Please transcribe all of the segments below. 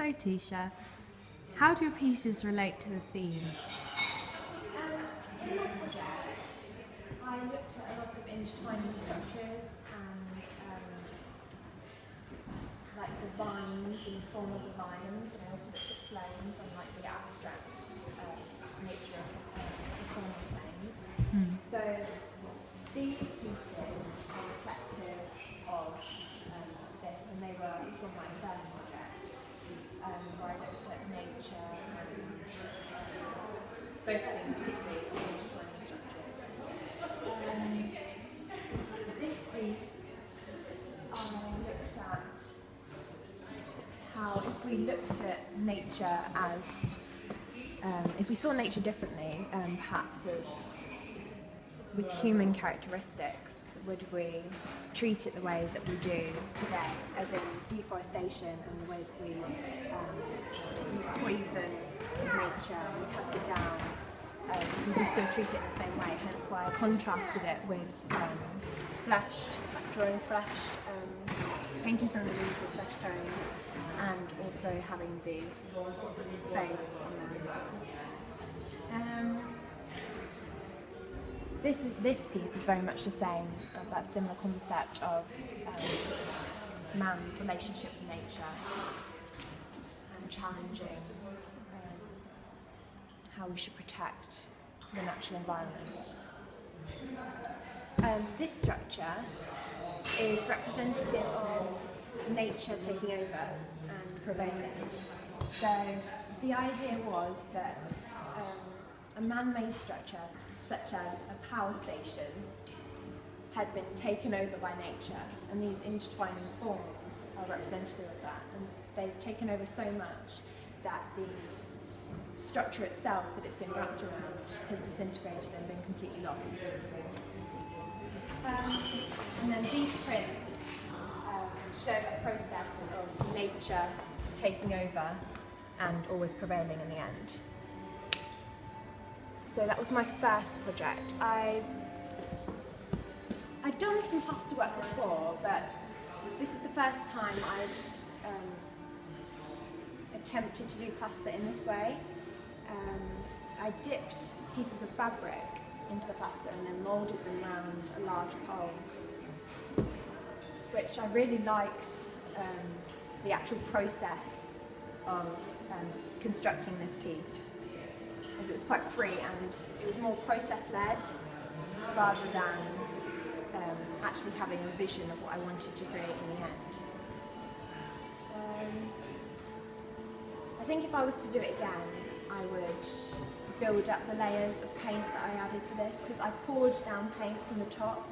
So Tisha, how do your pieces relate to the theme? In my project, I looked at a lot of intertwining structures and like the vines and the form of the vines, and I also looked at flames and like the abstract nature of the form of flames. So these pieces are reflective of this, and they were from my first project, where I looked at nature and focusing particularly on intertwining structures. This piece, I looked at how if we looked at nature as, if we saw nature differently, perhaps as with human characteristics, would we treat it the way that we do today, as in deforestation and the way that we poison nature, we cut it down, we still treat it in the same way, hence why I contrasted it with flesh, like drawing flesh, painting some of the leaves with flesh tones, and also having the face on there as well. This piece is very much the same, that similar concept of man's relationship with nature and challenging how we should protect the natural environment. This structure is representative of nature taking over and prevailing. So the idea was that a man-made structure, such as a power station, had been taken over by nature, and these intertwining forms are representative of that, and they've taken over so much that the structure itself that it's been wrapped around has disintegrated and been completely lost. And then these prints show a process of nature taking over and always prevailing in the end. So that was my first project. I'd done some plaster work before, but this is the first time I'd attempted to do plaster in this way. I dipped pieces of fabric into the plaster and then moulded them around a large pole, which I really liked the actual process of constructing this piece, as it was quite free and it was more process-led rather than actually having a vision of what I wanted to create in the end. I think if I was to do it again, I would build up the layers of paint that I added to this, because I poured down paint from the top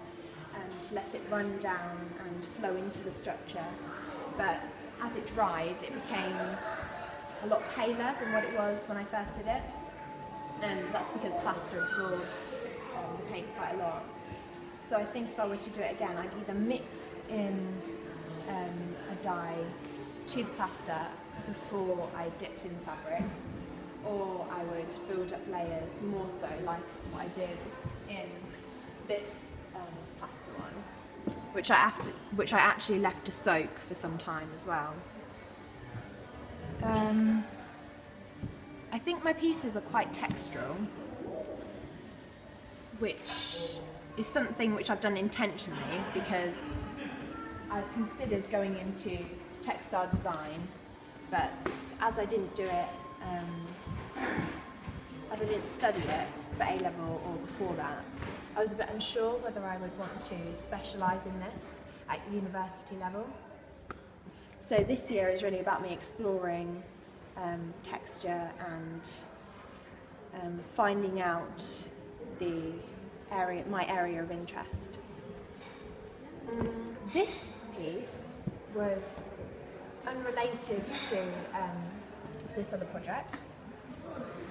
to let it run down and flow into the structure. But as it dried, it became a lot paler than what it was when I first did it. And that's because plaster absorbs the paint quite a lot. So I think if I were to do it again, I'd either mix in a dye to the plaster before I dipped in fabrics, or I would build up layers more so like what I did in this plaster one, which I actually left to soak for some time as well. I think my pieces are quite textural, which is something which I've done intentionally because I've considered going into textile design, but as I didn't do it, as I didn't study it for A-level or before that, I was a bit unsure whether I would want to specialise in this at university level. So this year is really about me exploring texture and finding out my area of interest. This piece was unrelated to this other project,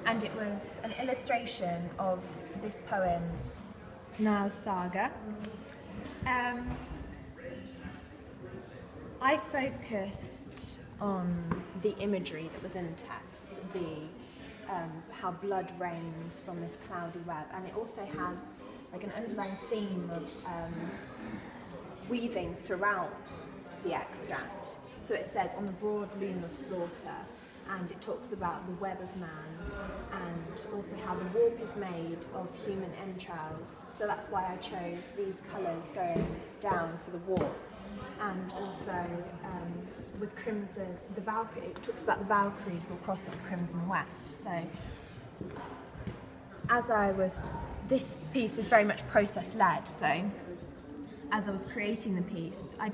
and it was an illustration of this poem, Naz Saga. I focused on the imagery that was in the text, how blood rains from this cloudy web, and it also has like an underlying theme of weaving throughout the extract. So it says, on the broad loom of slaughter, and it talks about the web of man and also how the warp is made of human entrails. So that's why I chose these colours going down for the warp. And also with crimson, the Valkyrie, it talks about the Valkyries will cross with crimson weft. So this piece is very much process-led, so as I was creating the piece, I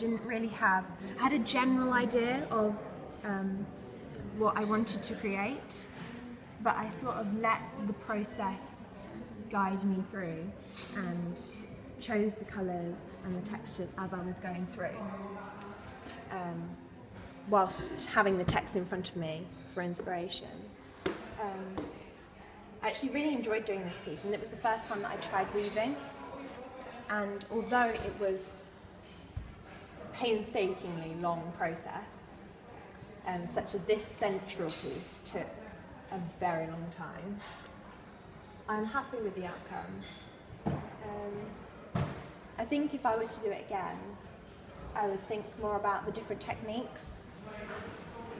had a general idea of what I wanted to create, but I sort of let the process guide me through and chose the colours and the textures as I was going through, whilst having the text in front of me for inspiration. I actually really enjoyed doing this piece, and it was the first time that I tried weaving, and although it was a painstakingly long process, such as this central piece took a very long time, I'm happy with the outcome. I think if I were to do it again, I would think more about the different techniques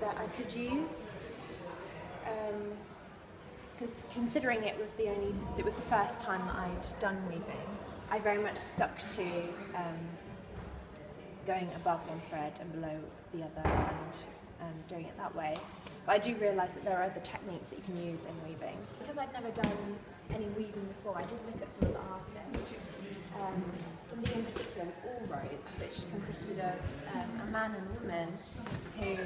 that I could use. Because considering it was the first time that I'd done weaving, I very much stuck to going above one thread and below the other and doing it that way. But I do realise that there are other techniques that you can use in weaving. Because I'd never done any weaving before, I did look at some of the artists. Somebody in particular was All Roads, which consisted of a man and a woman who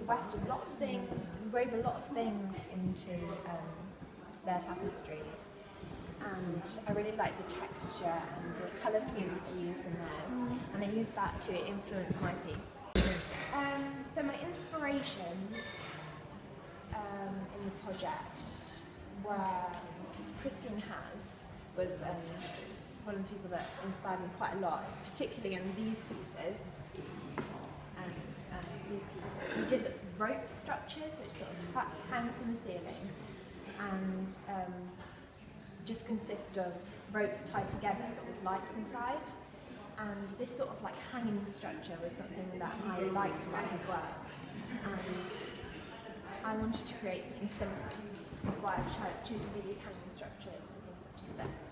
wefted a lot of things, wove a lot of things into their tapestries. And I really liked the texture and the colour schemes that they used in theirs, and I used that to influence my piece. So my inspirations in the project were Christian Has was one of the people that inspired me quite a lot, particularly in these pieces. We did rope structures which sort of hang from the ceiling and just consist of ropes tied together but with lights inside. And this sort of like hanging structure was something that I liked about his work, and I wanted to create something similar. That's why I've chosen to do these hanging structures and things such as this.